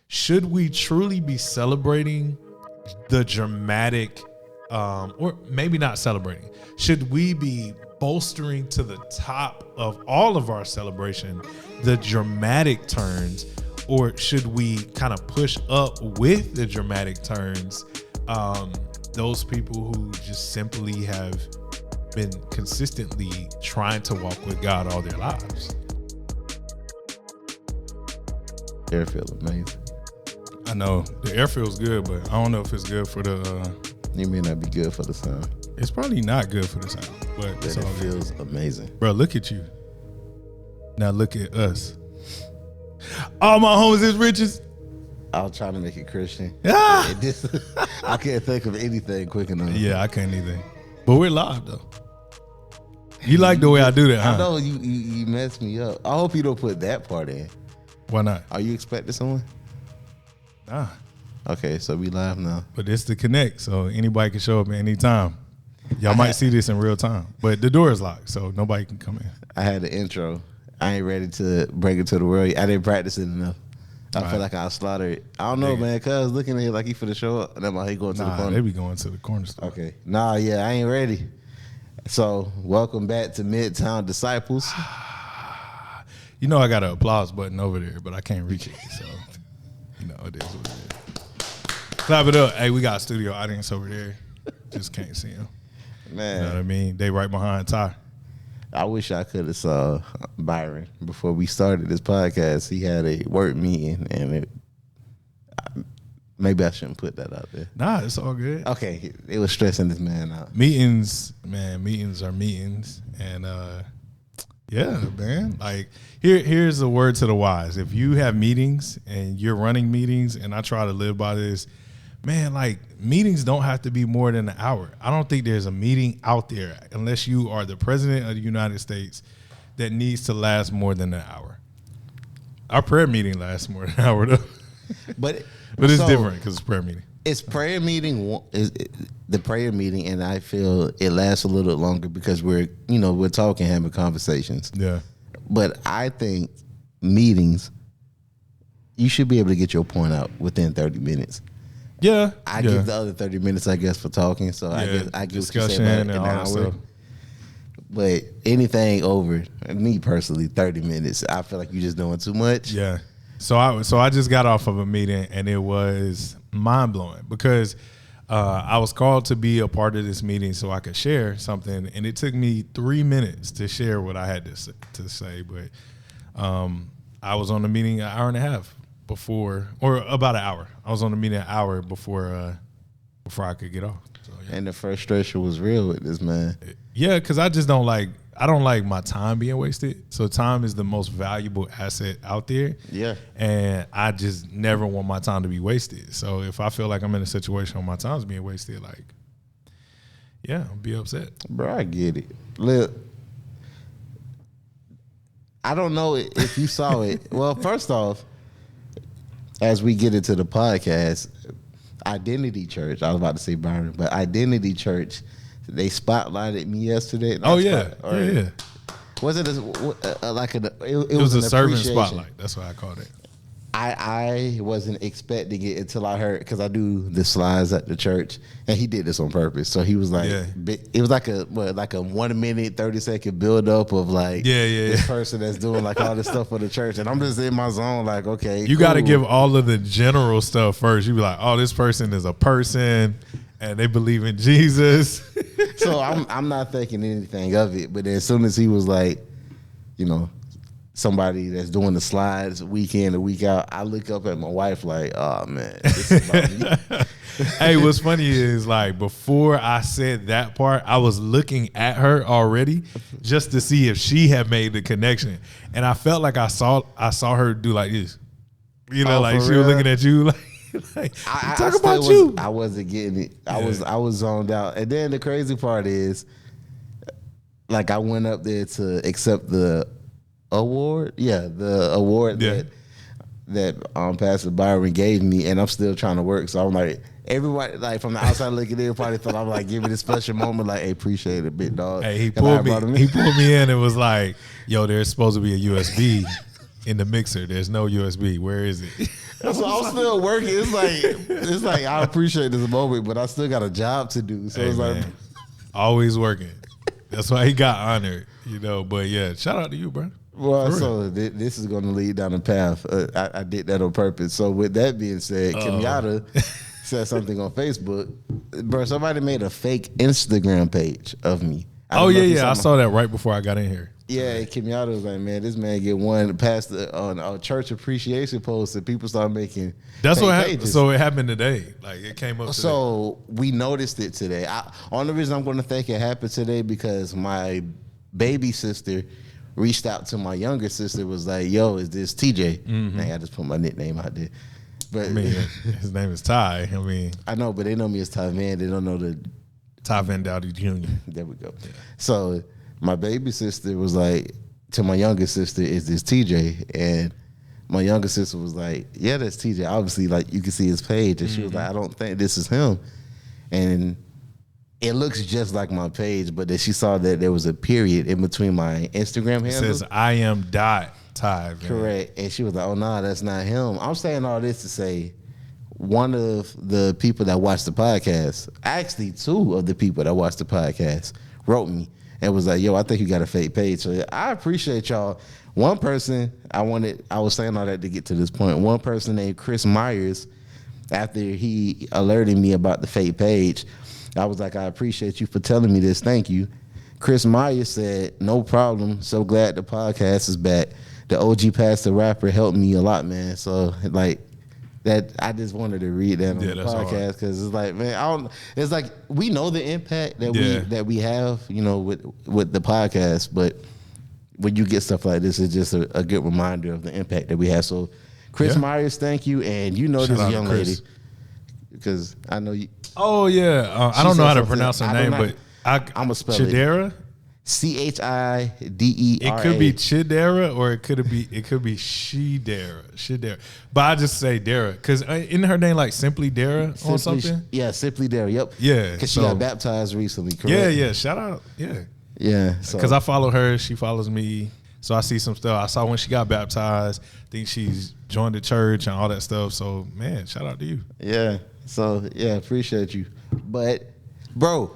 should we truly be celebrating the dramatic, or maybe not celebrating? Should we be bolstering to the top of all of our celebration the dramatic turns, or should we kind of push up with the dramatic turns those people who just simply have been consistently trying to walk with God all their lives? Air feels amazing. I know the air feels good, but I don't know if it's good for the. It may not be good for the sound. It's probably not good for the sound, but it's all it good. feels amazing. Bro, look at you. Now look at us. All my homies is riches. I was trying to make it Christian. Ah! I can't think of anything quick enough. Yeah, I can't either. But we're live though. You like the way I do that, huh? I know you messed me up. I hope you don't put that part in. Why not? Are you expecting someone? Nah. Okay, so we live now. But it's the connect, so anybody can show up at any time. Y'all might see this in real time, but the door is locked, so nobody can come in. I had the intro. I ain't ready to bring it to the world. I didn't practice it enough. I feel like I'll slaughter it. I don't know, man, cuz looking at it like he finna show up, and I'm like, he going to the corner. They be going to the corner store. Okay. Nah, yeah, I ain't ready. So, welcome back to Midtown Disciples. You know I got an applause button over there, but I can't reach it, so you know it is what it is. Clap it up. Hey, we got a studio audience over there. Just can't see them. Man. You know what I mean? They right behind Ty. I wish I could have saw Byron before we started this podcast. He had a work meeting, and maybe I shouldn't put that out there. Nah, it's all good. Okay, it was stressing this man out. Meetings, man, meetings are meetings. And yeah, man. Like here's a word to the wise. If you have meetings and you're running meetings, and I try to live by this, man, like meetings don't have to be more than an hour. I don't think there's a meeting out there, unless you are the president of the United States, that needs to last more than an hour. Our prayer meeting lasts more than an hour, though. But it's different because it's prayer meeting. It's prayer meeting the prayer meeting, and I feel it lasts a little longer because we're talking, having conversations. Yeah. But I think meetings, you should be able to get your point out within 30 minutes. Yeah. I give the other 30 minutes, I guess, for talking. So I get what you say about an hour. But anything over, me personally, 30 minutes, I feel like you're just doing too much. Yeah. So I just got off of a meeting, and it was mind blowing because I was called to be a part of this meeting so I could share something, and it took me 3 minutes to share what I had to say. But I was on the meeting an hour and a half before, or about an hour. I was on the meeting an hour before I could get off. So, yeah. And the frustration was real with this man. Yeah, because I don't like my time being wasted. So time is the most valuable asset out there. Yeah. And I just never want my time to be wasted. So if I feel like I'm in a situation where my time's being wasted, like, yeah, I'll be upset. Bro, I get it. Look, I don't know if you saw it. Well, first off, as we get into the podcast, Identity Church, I was about to say Byron, but Identity Church, they spotlighted me yesterday. Oh, yeah. Yeah. Was it it was a servant spotlight. That's what I called it. I wasn't expecting it until I heard, because I do the slides at the church, and he did this on purpose. So he was like, it was like a 1 minute, 30-second build up of like this person that's doing like all this stuff for the church. And I'm just in my zone like, okay, you got to give all of the general stuff first. You be like, oh, this person is a person and they believe in Jesus. So I'm not thinking anything of it. But then as soon as he was like, somebody that's doing the slides week in and week out, I look up at my wife like, oh man, this is about me. Hey, what's funny is like before I said that part, I was looking at her already just to see if she had made the connection. And I felt like I saw her do like this. Like she was looking at you like talk about you. I wasn't getting it. I was zoned out. And then the crazy part is, like, I went up there to accept the award. Yeah, the award that Pastor Byron gave me, and I'm still trying to work. So I'm like, everybody like from the outside looking in probably thought I'm like giving this special moment, like, hey, appreciate it, big dog. Hey, he pulled me in and was like, yo, there's supposed to be a USB in the mixer. There's no USB. Where is it? So I'm still working. It's like I appreciate this moment, but I still got a job to do. So Hey, it's like man, always working. That's why he got honored, But yeah, shout out to you, bro. Well, so this is going to lead down the path. I did that on purpose. So with that being said, Kenyatta said something on Facebook. Bro, somebody made a fake Instagram page of me. I saw that right before I got in here. Yeah, Kenyatta was like, man, this man get one past on a church appreciation post and people start making That's what happened. pages. So it happened today. Like it came up today. So we noticed it today. Only reason I'm going to think it happened today because my baby sister reached out to my younger sister, was like, yo, is this TJ? Mm-hmm. I just put my nickname out there. But I mean, his name is Ty. I mean, I know, but they know me as Ty Van. They don't know the Ty Van Dowdy Jr. There we go. Yeah. So my baby sister was like to my younger sister, is this TJ? And my younger sister was like, yeah, that's TJ. Obviously, like you can see his page. And she was like, I don't think this is him. And it looks just like my page, but then she saw that there was a period in between my Instagram handle. It says I am Ty. Van. Correct. And she was like, oh, no, that's not him. I'm saying all this to say one of the people that watched the podcast, actually two of the people that watched the podcast, wrote me and was like, yo, I think you got a fake page. So I appreciate y'all. One person, I was saying all that to get to this point. One person named Chris Myers, after he alerted me about the fake page, I was like, I appreciate you for telling me this. Thank you. Chris Myers said, no problem. So glad the podcast is back. The OG pastor rapper helped me a lot, man. So like that, I just wanted to read that on the podcast because it's like, man, it's like we know the impact that we have, with the podcast, but when you get stuff like this, it's just a good reminder of the impact that we have. So, Chris Myers, thank you, and this young lady because I know you. Oh yeah, I don't know how to pronounce her name, but I'm gonna spell Chidera. Chidera. It could be Chidera or it could be Shidera. But I just say Dara because isn't her name like Simply Dara or something? Yeah, Simply Dara. Yep. Yeah, because she got baptized recently. Correct? Yeah. Shout out. Yeah. Yeah. Because I follow her, she follows me, so I see some stuff. I saw when she got baptized. I think she's joined the church and all that stuff. So man, shout out to you. Yeah. So yeah, appreciate you. But bro,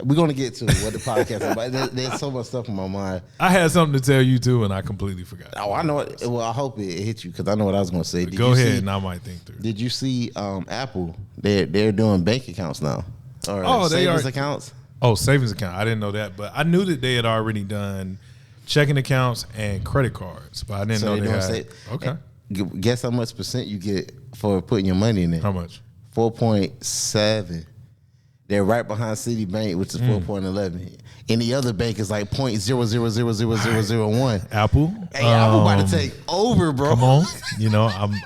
we're gonna get to what the podcast is about. There's so much stuff in my mind. I had something to tell you too, and I completely forgot. Oh, I know it. Well, I hope it hit you because I know what I was gonna say. Go ahead, and I might think through. Did you see Apple? They're doing bank accounts now. Or savings accounts. Oh, savings account. I didn't know that, but I knew that they had already done checking accounts and credit cards, but I didn't know they had. Okay. Guess how much percent you get for putting your money in there? How much? 4.7. They're right behind Citibank, which is 4.11. Any other bank is like 0.0000001. Apple. Hey, Apple about to take over, bro. Come on,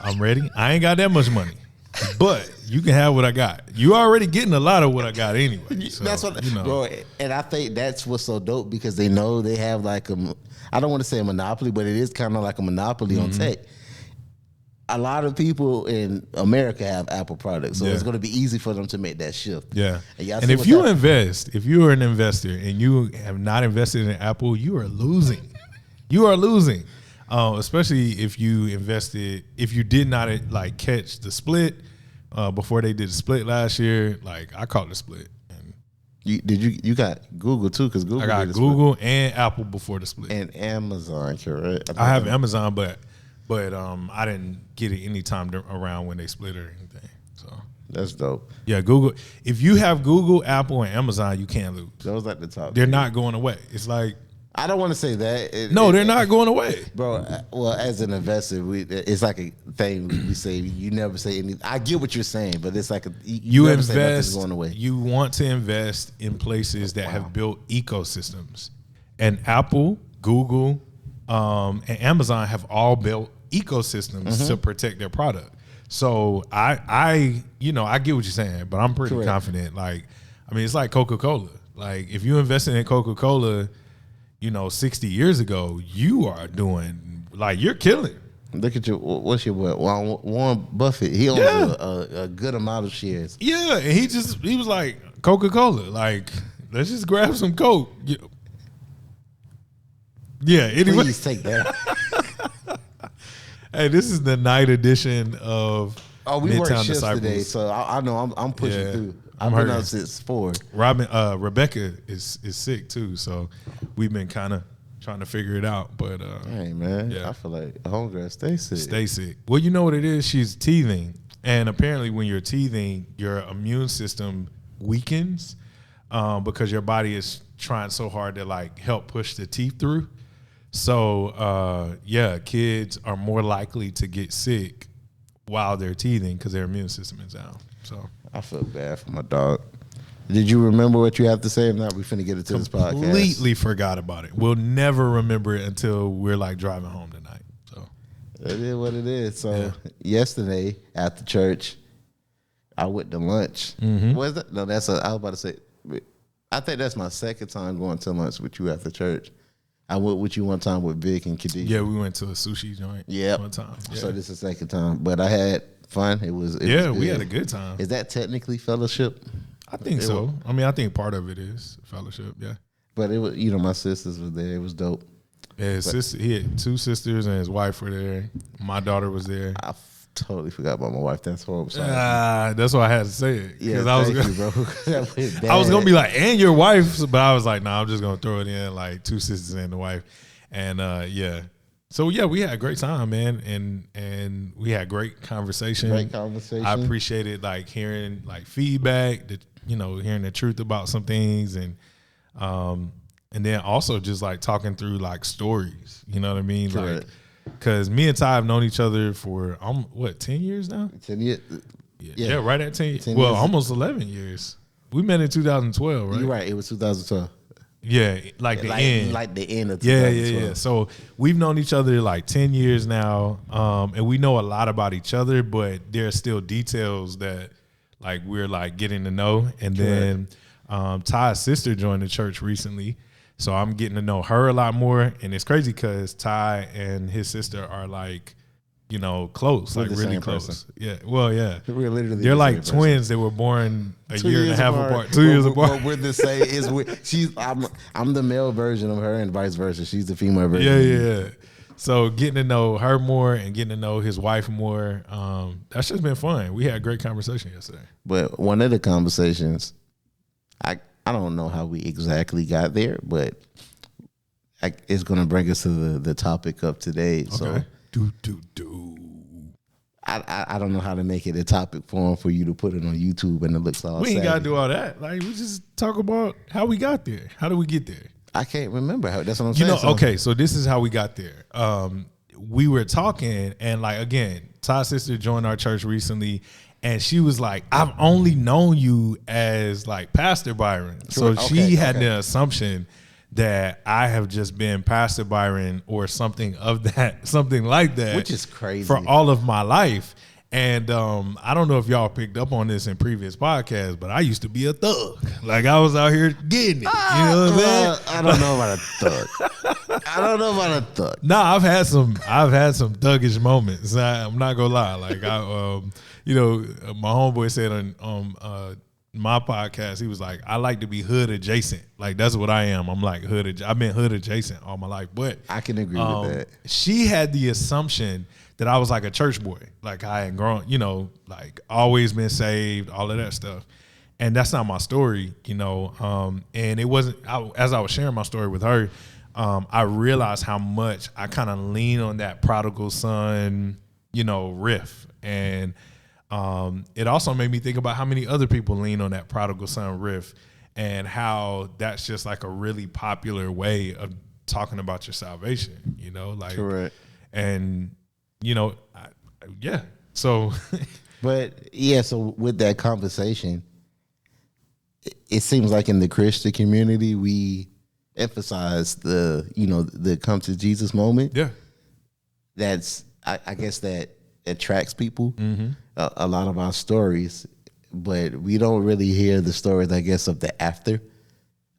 I'm ready. I ain't got that much money, but you can have what I got. You already getting a lot of what I got anyway. So, that's what, bro. And I think that's what's so dope because they know they have like I don't want to say a monopoly, but it is kind of like a monopoly on tech. A lot of people in America have Apple products, so it's going to be easy for them to make that shift. Yeah. And if you if you are an investor and you have not invested in Apple, you are losing. You are losing. Especially if you did not like catch the split before they did the split last year. Like I caught the split. And you got Google too? Because Google. I got Google and Apple before the split. And Amazon, correct? I have Amazon, but I didn't get it any time around when they split or anything. So that's dope. Yeah, Google. If you have Google, Apple, and Amazon, you can't lose. Those like the top. They're not going away. It's like I don't want to say that. They're not going away, bro. Well, as an investor, it's like a thing we say. You never say anything. I get what you're saying, but it's like you never invest. Say nothing's going away. You want to invest in places that have built ecosystems, and Apple, Google, and Amazon have all built ecosystems to protect their product. So I get what you're saying, but I'm pretty confident. Like, I mean, it's like Coca-Cola. Like, if you invested in Coca-Cola, 60 years ago, you are doing like you're killing. Look at what's your boy Warren Buffett? He owns a good amount of shares. Yeah, and he was like Coca-Cola. Like, let's just grab some Coke. Yeah. Anyway, please take that. Hey, this is the night edition of we work Midtown shifts Disciples today, so I know I'm pushing through. I've been up since 4. Rebecca is sick too, so we've been kind of trying to figure it out. But hey man, I feel like a homegirl stay sick. Stay sick. Well, you know what it is? She's teething, and apparently, when you're teething, your immune system weakens because your body is trying so hard to like help push the teeth through. So kids are more likely to get sick while they're teething because their immune system is down. So I feel bad for my dog. Did you remember what you have to say? If not, we finna get it to this podcast. Completely forgot about it. We'll never remember it until we're like driving home tonight. So it is what it is. So yesterday after church, I went to lunch. Was that? No, I was about to say. I think that's my second time going to lunch with you after church. I went with you one time with Vic and Khadijah. Yeah, we went to a sushi joint. One time. Yeah. So this is the second time, but I had fun. It was we had a good time. Is that technically fellowship? I think so. I mean, I think part of it is fellowship. Yeah. But it was, my sisters were there. It was dope. Yeah, he had 2 sisters and his wife were there. My daughter was there. I totally forgot about my wife. That's horrible. That's why I had to say it. Yeah, thank you, bro. I was gonna be like, and your wife, but I was like, nah, I'm just gonna throw it in like 2 sisters and the wife, and So we had a great time, man, and we had great conversation. I appreciated like hearing like feedback, hearing the truth about some things, and then also just like talking through like stories. You know what I mean? Correct. Like. Because me and Ty have known each other for 10 years now? 10 years. Yeah, right at 10 years. Well, almost 11 years. We met in 2012, right? You're right. It was 2012. Yeah, like the end. Like the end of 2012. Yeah. So we've known each other like 10 years now, and we know a lot about each other, but there are still details that like we're like getting to know. And then Ty's sister joined the church recently. So I'm getting to know her a lot more, and it's crazy because Ty and his sister are like, close, like really close. Person. Yeah, well, yeah. We're literally they're like twins. They were born a year and a half apart. 2 years apart. What we're the same. I'm the male version of her, and vice versa. She's the female version. Yeah. So getting to know her more and getting to know his wife more, that's just been fun. We had a great conversation yesterday. But one of the conversations, I don't know how we exactly got there, but it's going to bring us to the topic of today. Okay. So, I don't know how to make it a topic form for you to put it on YouTube and it looks all. We ain't got to do all that. Like we just talk about how we got there. How do we get there? I can't remember how. That's what I'm saying. Okay. So this is how we got there. We were talking, and like again, Ty's sister joined our church recently. And she was like, I've only known you as like Pastor Byron. So she had the assumption that I have just been Pastor Byron or something like that. Which is crazy. For all of my life. And I don't know if y'all picked up on this in previous podcasts, but I used to be a thug. Like I was out here getting it. You know what I'm saying? I don't know about a thug. Nah, I've had some thuggish moments. I'm not gonna lie. Like my homeboy said on my podcast, he was like, I like to be hood adjacent. Like that's what I am. I'm like I've been hood adjacent all my life. But I can agree with that. She had the assumption that I was like a church boy. Like I had grown, like always been saved, all of that stuff. And that's not my story, and it wasn't, as I was sharing my story with her, I realized how much I kind of lean on that prodigal son, riff. And it also made me think about how many other people lean on that prodigal son riff and how that's just like a really popular way of talking about your salvation, like, correct. And, so. But yeah, so with that conversation, it seems like in the Christian community, we emphasize the come to Jesus moment. Yeah. That's, I guess that attracts people, mm-hmm. a lot of our stories, but we don't really hear the stories, I guess, of the after,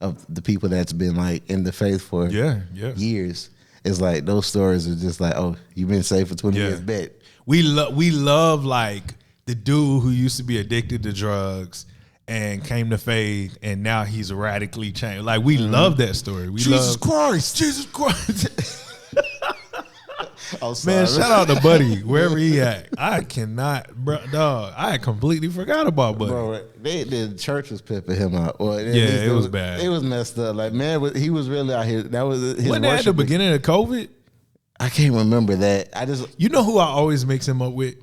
of the people that's been like in the faith for years. It's like those stories are just like, oh, you've been saved for 20 years, bet. We love like the dude who used to be addicted to drugs and came to faith and now he's radically changed. Like we love that story. Jesus Christ. I'm sorry. Man, shout out to Buddy, wherever he at. I cannot, bro, dog. I completely forgot about Buddy. Bro, the church was pimping him out. Or it was bad. It was messed up. Like, man, he was really out here. That was his Wasn't that at the beginning of COVID? I can't remember that. You know who I always mix him up with?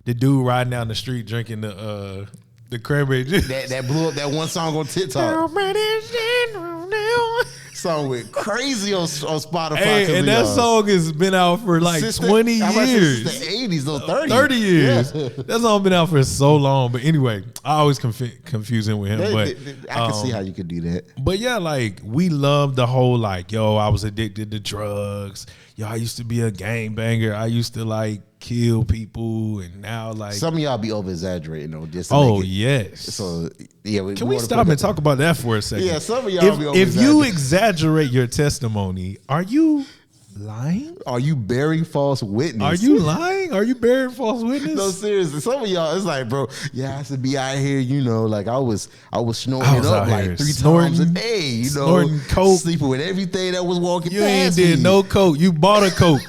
The dude riding down the street drinking the cranberry juice. That blew up that one song on TikTok. Song went crazy on Spotify. Hey, and that song has been out for like 20 years. Since the 80s, no, 30. 30 years. Yeah. That song been out for so long. But anyway, I always confuse him with him. But I can see how you could do that. But yeah, like we love the whole like, yo, I was addicted to drugs. Yo, I used to be a gangbanger. I used to like kill people, and now like some of y'all be over exaggerating though. Just yes. So yeah, can we stop and talk about that for a second? Yeah, some of y'all be over. If you exaggerate your testimony, are you lying? Are you bearing false witness? Are you lying? Are you bearing false witness? No, seriously. Some of y'all, it's like, bro, yeah, I used to be out here, you know, like I was snorting it up like 3 times a day, you know, snorting coke, sleeping with everything that was walking you past me. You ain't did no coke. You bought a coke.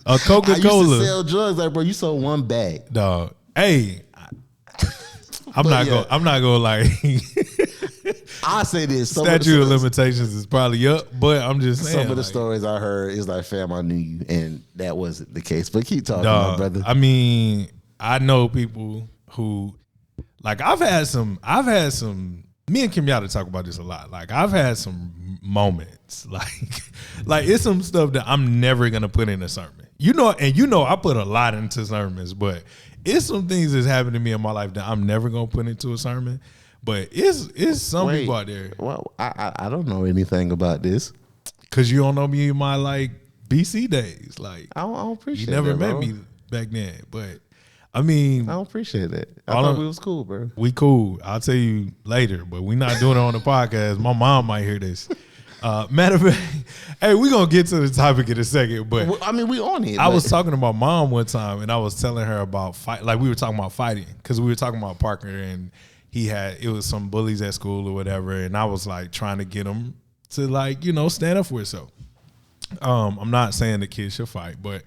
A Coca-Cola. I used to sell drugs, like, bro, you sold one bag. Dog. Hey, I'm not gonna like I say this. Statute of limitations is probably up, but I'm just saying. Some of the stories I heard is like, fam, I knew you, and that wasn't the case. But keep talking, dog, my brother. I mean, I know people who, like, I've had some. Me and Kimyata talk about this a lot. Like, I've had some moments, like it's some stuff that I'm never gonna put in a sermon. You know, I put a lot into sermons, but it's some things that's happened to me in my life that I'm never gonna put into a sermon. But it's some people out there. Well, I don't know anything about this. Cause you don't know me in my like BC days. Like I don't appreciate you never that, met bro. me back then. But I mean, I don't appreciate that. I thought we was cool, bro. We cool. I'll tell you later, but we not doing it on the podcast. My mom might hear this. Matter of fact, hey, we're gonna get to the topic in a second, but I mean, we on it. I was talking to my mom one time, and I was telling her about fight. Like we were talking about fighting, because we were talking about Parker, and it was some bullies at school or whatever, and I was like trying to get him to like stand up for himself. I'm not saying the kids should fight, but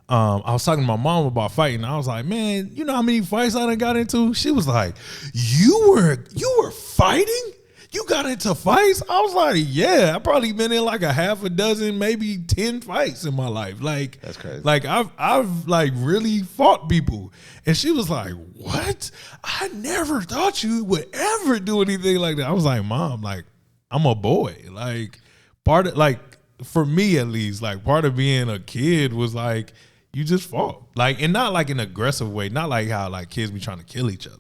I was talking to my mom about fighting. I was like, man, you know how many fights I done got into? She was like, you were fighting? You got into fights? I was like, yeah, I probably been in like a half a dozen, maybe 10 fights in my life. Like, that's crazy. Like I've like really fought people. And she was like, what? I never thought you would ever do anything like that. I was like, Mom, like, I'm a boy. Like, part of, like, for me at least, like, part of being a kid was like, you just fought. Like, and not like an aggressive way, not like how like kids be trying to kill each other.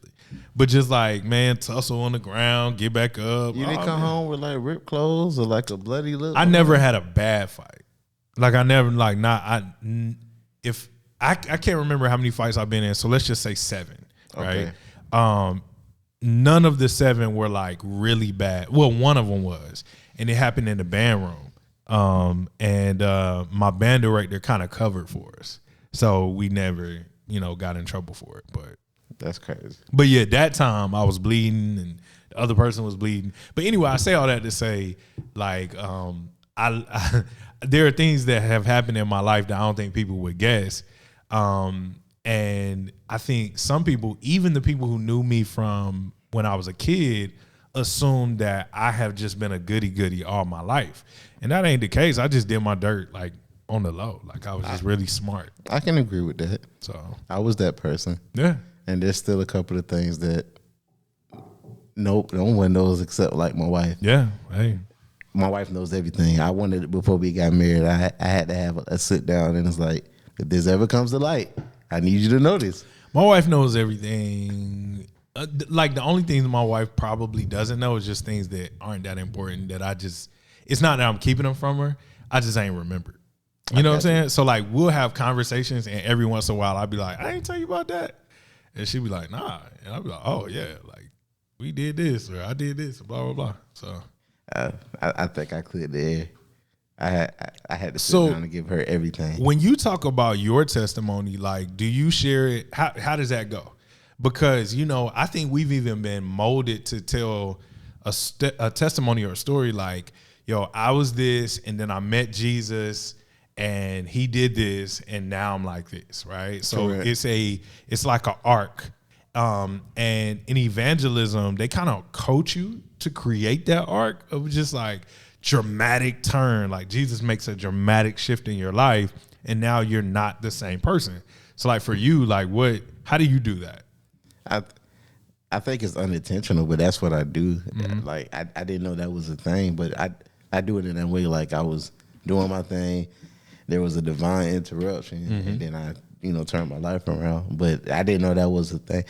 But just like, man, tussle on the ground, get back up. You didn't come home with like ripped clothes or like a bloody lip? I never had a bad fight. Like I never I can't remember how many fights I've been in. So let's just say 7, right? Okay. None of the 7 were like really bad. Well, one of them was, and it happened in the band room. And my band director kind of covered for us, so we never, got in trouble for it. But that's crazy. But yeah, that time I was bleeding and the other person was bleeding. But anyway, I say all that to say, like, I there are things that have happened in my life that I don't think people would guess. And I think some people, even the people who knew me from when I was a kid, assumed that I have just been a goody-goody all my life. And that ain't the case. I just did my dirt, like, on the low. Like, I was just really smart. I can agree with that. So I was that person. Yeah. And there's still a couple of things that, nope, no one knows except like my wife. Yeah, hey. My wife knows everything. I wanted, before we got married, I had to have a sit down, and it's like, if this ever comes to light, I need you to know this. My wife knows everything. Like the only things my wife probably doesn't know is just things that aren't that important that it's not that I'm keeping them from her. I just ain't remembered. You know what I'm saying? So like we'll have conversations, and every once in a while I'll be like, I ain't tell you about that. And she'd be like, nah. And I'd be like, oh, yeah, like, we did this, or I did this, blah, blah, blah. So I think I cleared the air. I had to sit down and give her everything. When you talk about your testimony, like, do you share it? How does that go? Because, I think we've even been molded to tell a testimony or a story like, yo, I was this, and then I met Jesus, and he did this, and now I'm like this, right? So Correct. it's like an arc. And in evangelism, they kind of coach you to create that arc of just like dramatic turn. Like Jesus makes a dramatic shift in your life, and now you're not the same person. So like for you, like how do you do that? I think it's unintentional, but that's what I do. Mm-hmm. Like I didn't know that was a thing, but I do it in that way. Like I was doing my thing, there was a divine interruption, and then I turned my life around. But I didn't know that was a thing.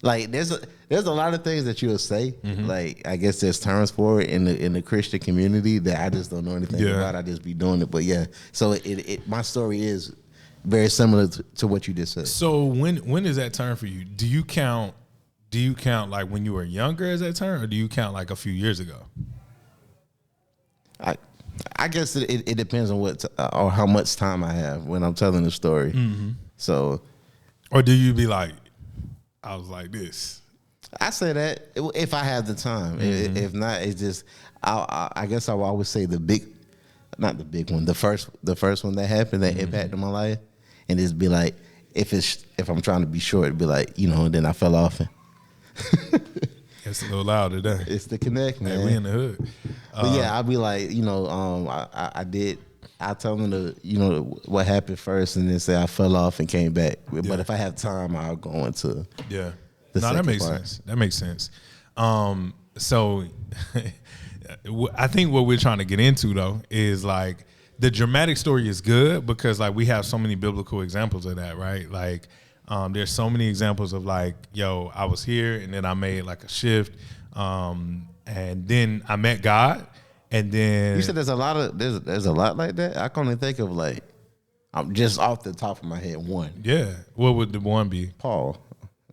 Like there's a lot of things that you'll say. Like I guess there's terms for it in the Christian community that I just don't know anything about. I just be doing it. But yeah, so my story is very similar to what you just said. So when is that turn for you? Do you count like when you were younger as that turn, or do you count like a few years ago? I guess it depends on what or how much time I have when I'm telling the story. So, or do you be like, I was like this? I say that if I have the time. If not, it's just I guess I will always say not the big one, the first one that happened that impacted my life, and it's be like if I'm trying to be short, it'd be like and then I fell off. It's a little louder there. It's the connect, man. Hey, we in the hood. But yeah, I'll be like, I tell them what happened first, and then say I fell off and came back. But if I have time, I'll go into that makes sense. That makes sense. So I think what we're trying to get into though is like the dramatic story is good because like we have so many biblical examples of that, right? Like there's so many examples of like, I was here and then I made like a shift, and then I met God, and then you said there's a lot like that. I can only think of like, I'm just off the top of my head one. Yeah, what would the one be? Paul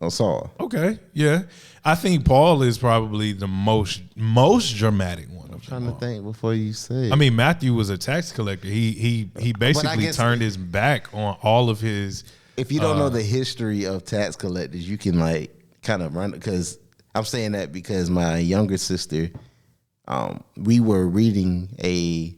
or Saul. Okay, yeah, I think Paul is probably the most dramatic one. I'm trying to think before you say it. I mean, Matthew was a tax collector. He basically turned his back on all of his. If you don't know the history of tax collectors, you can like kind of run, because I'm saying that because my younger sister, we were reading a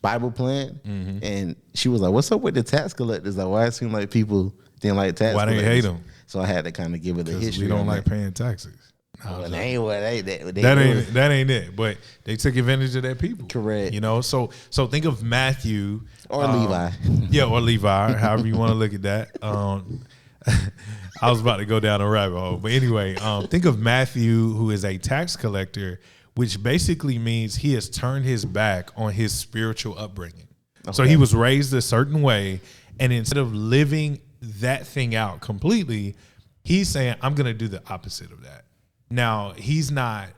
Bible plan, and she was like, "What's up with the tax collectors? Like, why it seemed like people didn't like tax collectors? Why they hate them?" So I had to kind of give her the history. We don't like paying taxes. No, that ain't it. But they took advantage of their people. Correct. So think of Matthew or Levi. Yeah, or Levi, however you want to look at that. I was about to go down a rabbit hole, but anyway, think of Matthew, who is a tax collector, which basically means he has turned his back on his spiritual upbringing. Okay. So he was raised a certain way, and instead of living that thing out completely, he's saying, "I'm going to do the opposite of that." Now, he's not,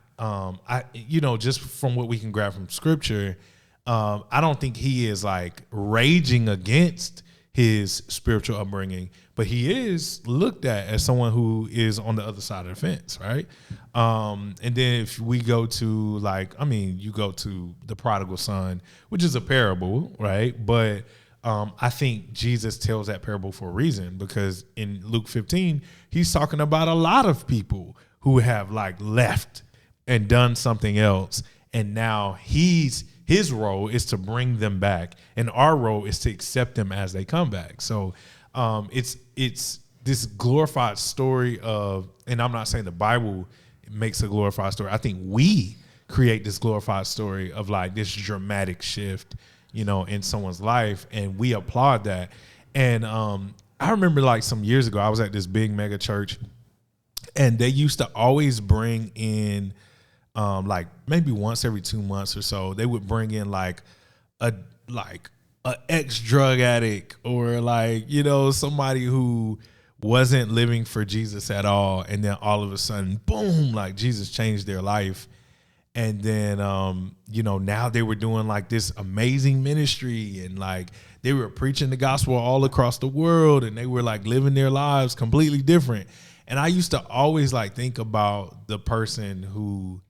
just from what we can grab from scripture, I don't think he is like raging against his spiritual upbringing, but he is looked at as someone who is on the other side of the fence, right? And then if we go to you go to the prodigal son, which is a parable, right? But I think Jesus tells that parable for a reason, because in Luke 15, he's talking about a lot of people who have like left and done something else, and now his role is to bring them back, and our role is to accept them as they come back. So it's this glorified story of, and I'm not saying the Bible makes a glorified story. I think we create this glorified story of like this dramatic shift, in someone's life, and we applaud that. And I remember like some years ago, I was at this big mega church, and they used to always bring in, like maybe once every 2 months or so, they would bring in like a ex-drug addict, or like, somebody who wasn't living for Jesus at all. And then all of a sudden, boom, like Jesus changed their life. And then, now they were doing like this amazing ministry, and like they were preaching the gospel all across the world, and they were like living their lives completely different. And I used to always like think about the person who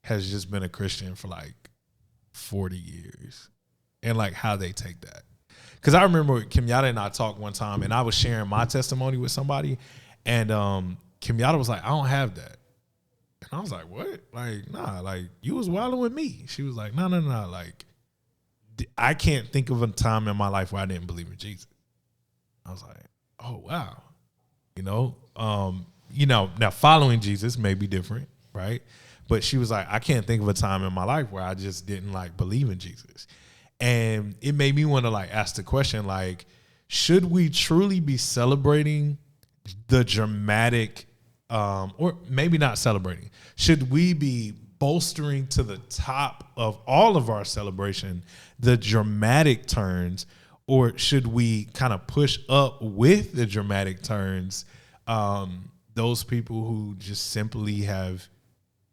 has just been a Christian for like 40 years and like how they take that. Because I remember Kenyatta and I talked one time, and I was sharing my testimony with somebody, and Kenyatta was like, "I don't have that." And I was like, "What? Like, nah, like you was wilding with me." She was like, "No, like I can't think of a time in my life where I didn't believe in Jesus. I was like, oh wow, now following Jesus may be different, right? But she was like, I can't think of a time in my life where I just didn't like believe in Jesus. And it made me want to like ask the question, like, should we truly be celebrating the dramatic, or maybe not celebrating, should we be bolstering to the top of all of our celebration the dramatic turns, or should we kind of push up with the dramatic turns those people who just simply have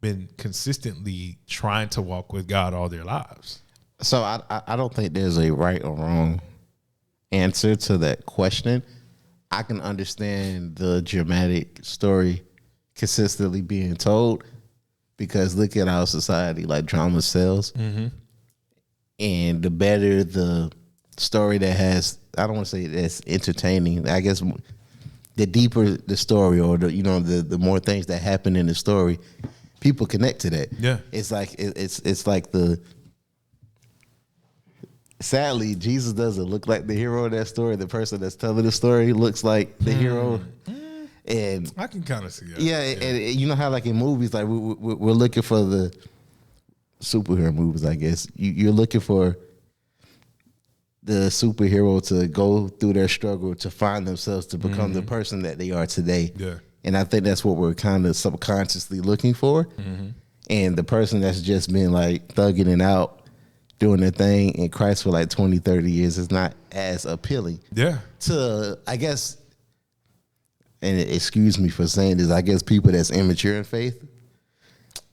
been consistently trying to walk with God all their lives? So I don't think there's a right or wrong answer to that question. I can understand the dramatic story consistently being told, because look at our society, like drama sells. Mm-hmm. And the better the story that has, I don't want to say that's entertaining, I guess the deeper the story, or the more things that happen in the story, people connect to that. Yeah. It's like it's like sadly, Jesus doesn't look like the hero of that story. The person that's telling the story looks like the hero. And I can kind of see that. Yeah, and you know how like in movies, like we're looking for the superhero movies, I guess. You're looking for the superhero to go through their struggle to find themselves to become the person that they are today. Yeah. And I think that's what we're kind of subconsciously looking for. Mm-hmm. And the person that's just been like thugging it out, doing their thing in Christ for like 20, 30 years is not as appealing. Yeah. To, I guess, and excuse me for saying this, I guess people that's immature in faith.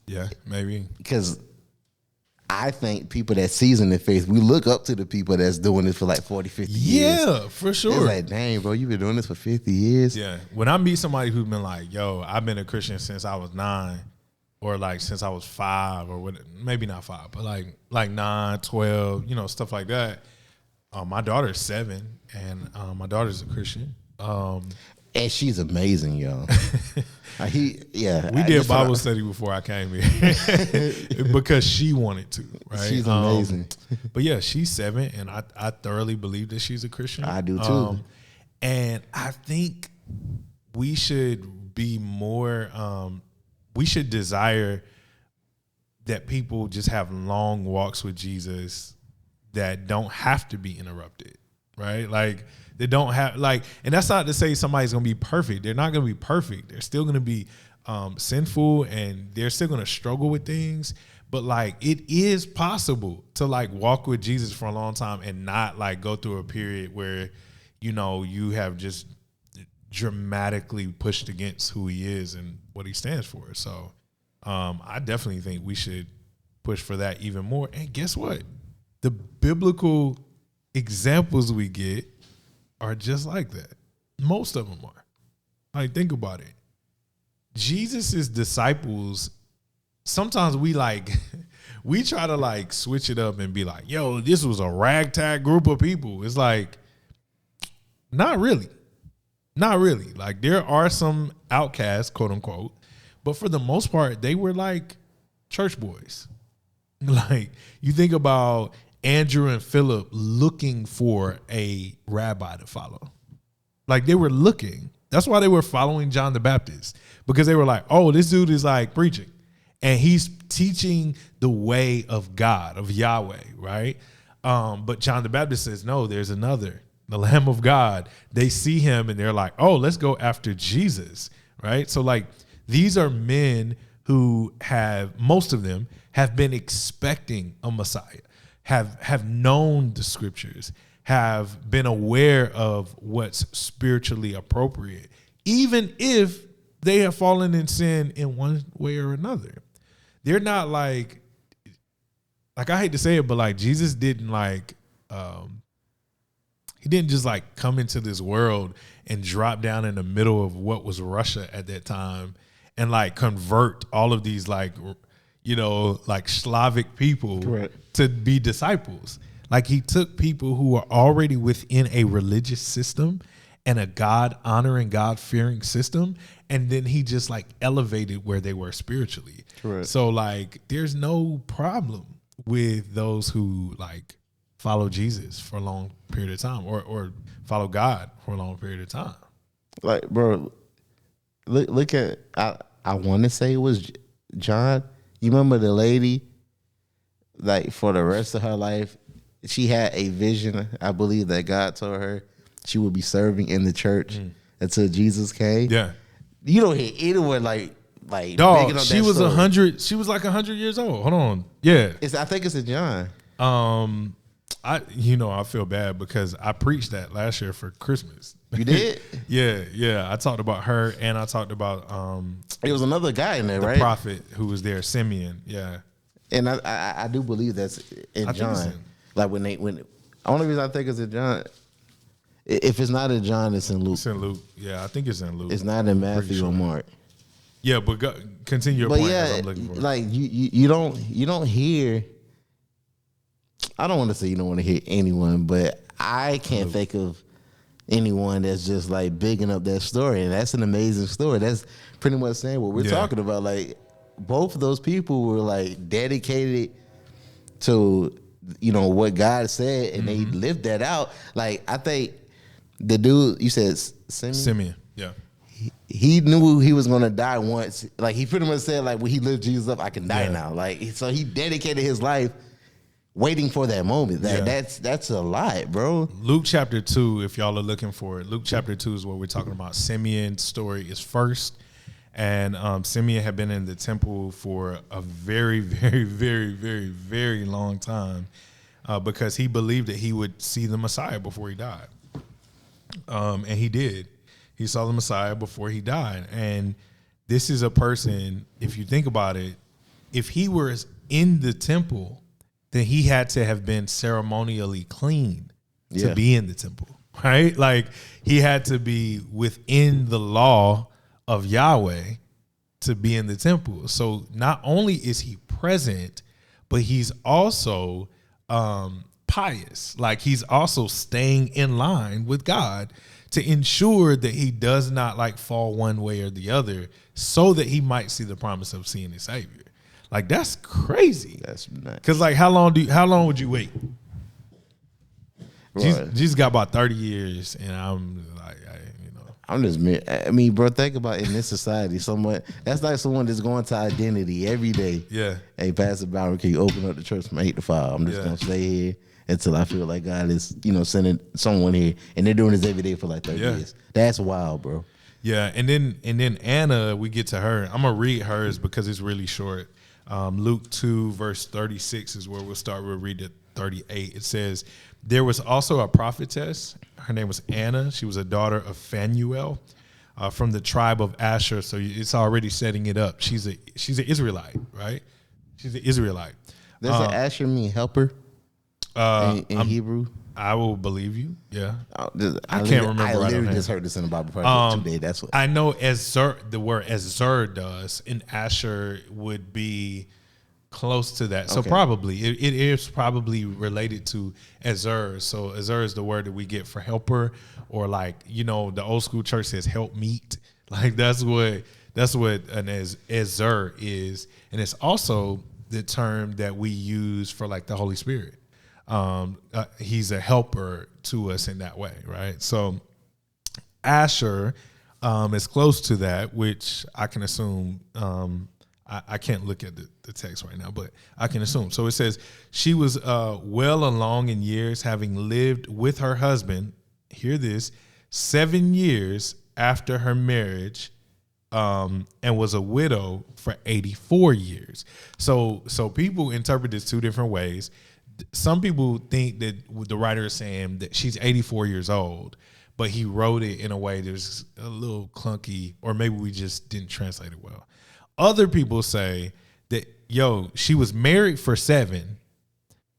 Yeah, maybe. Because I think people that seasoned in faith, we look up to the people that's doing this for like 40, 50 years. Yeah, for sure. It's like, dang, bro, you've been doing this for 50 years. Yeah. When I meet somebody who's been like, yo, I've been a Christian since I was 9, or like since I was 5, or what, maybe not 5, but like 9, 12, stuff like that. My daughter's 7, and my daughter's a Christian. And she's amazing, y'all. We did Bible study before I came here because she wanted to, right? She's amazing. But yeah, she's 7, and I thoroughly believe that she's a Christian. I do too. And I think we should be more, we should desire that people just have long walks with Jesus that don't have to be interrupted, right? Like, they don't have, like, and that's not to say somebody's going to be perfect. They're not going to be perfect. They're still going to be sinful, and they're still going to struggle with things. But like, it is possible to like walk with Jesus for a long time and not like go through a period where, you have just dramatically pushed against who he is and what he stands for. So I definitely think we should push for that even more. And guess what? The biblical examples we get are just like that. Most of them are. Like, think about it. Jesus's disciples, sometimes we try to like switch it up and be like, yo, this was a ragtag group of people. It's like, not really. Not really. Like, there are some outcasts, quote unquote, but for the most part, they were like church boys. Like, you think about Andrew and Philip looking for a rabbi to follow. Like, they were looking. That's why they were following John the Baptist, because they were like, oh, this dude is like preaching and he's teaching the way of God, of Yahweh, right? But John the Baptist says, no, there's another, the Lamb of God. They see him and they're like, oh, let's go after Jesus, right? So like, these are men who most of them have been expecting a Messiah, have known the scriptures, have been aware of what's spiritually appropriate, even if they have fallen in sin in one way or another. They're not like I hate to say it, but like, Jesus didn't like, he didn't just like come into this world and drop down in the middle of what was Russia at that time and like convert all of these like, like Slavic people to be disciples. Like, he took people who were already within a religious system and a God-honoring, God-fearing system, and then he just like elevated where they were spiritually. Correct. So like, there's no problem with those who like follow Jesus for a long period of time, or follow God for a long period of time. Like, bro, look at, I want to say it was John. You remember the lady, like, for the rest of her life, she had a vision, I believe, that God told her she would be serving in the church until Jesus came. Yeah. You don't hear anyone like dog, she was 100. She was like 100 years old. Hold on. Yeah. I think it's a John. I feel bad because I preached that last year for Christmas. You did? Yeah. I talked about her, and I talked about it was another guy in there, the right? prophet who was there, Simeon. Yeah. And I do believe that's in John. Like when the only reason I think it's in John, if it's not in John, it's in Luke. It's in Luke. Yeah, I think it's in Luke. It's not in Matthew or Mark. Yeah, but continue your point. I'm looking for. Like you don't hear. I don't want to say you don't want to hear anyone, but I can't think of anyone that's just like bigging up that story, and that's an amazing story. That's pretty much saying what we're talking about. Like, both of those people were like dedicated to, what God said, and they lived that out. Like, I think the dude you said Simeon, yeah. He knew he was gonna die once. Like, he pretty much said, like, when he lived Jesus up, I can die now. Like, so he dedicated his life waiting for that moment. That's a lot, bro. Luke chapter 2, if y'all are looking for it, Luke chapter 2 is what we're talking about. Simeon's story is first. And Simeon had been in the temple for a very, very, very, very, very long time because he believed that he would see the Messiah before he died. And he did. He saw the Messiah before he died. And this is a person, if you think about it, if he was in the temple, then he had to have been ceremonially clean to be in the temple, right? Like, he had to be within the law of Yahweh to be in the temple. So not only is he present, but he's also pious. Like, he's also staying in line with God to ensure that he does not like fall one way or the other, so that he might see the promise of seeing his Savior. Like, that's crazy. That's nuts. Cause like, how long would you wait? Right. Jesus got about 30 years, and I'm like, I mean, bro, think about in this society, that's like someone that's going to identity every day. Yeah. Hey, Pastor Byron, can you open up the church from 8 to 5? I'm just gonna stay here until I feel like God is, sending someone here, and they're doing this every day for like 30 years. That's wild, bro. Yeah, and then Anna, we get to her. I'm gonna read hers because it's really short. Luke 2 verse 36 is where we'll start. We'll read to 38. It says, there was also a prophetess. Her name was Anna. She was a daughter of Phanuel from the tribe of Asher. So it's already setting it up. She's an Israelite, right? She's an Israelite. Does an Asher mean helper in Hebrew? I will believe you. Yeah. I can't remember. I literally just heard this in the Bible project today. That's what I know. The word Ezer does, and Asher would be close to that. So probably it is probably related to Ezer. So Ezer is the word that we get for helper, or like, the old school church says help meet. Like, that's what an Ezer is, and it's also the term that we use for like the Holy Spirit. He's a helper to us in that way, right? So Asher is close to that, which I can assume. I can't look at the text right now, but I can assume. So it says she was well along in years, having lived with her husband, hear this, 7 years after her marriage, and was a widow for 84 years. So people interpret this two different ways. Some people think that the writer is saying that she's 84 years old, but he wrote it in a way that's a little clunky, or maybe we just didn't translate it well. Other people say that, she was married for 7,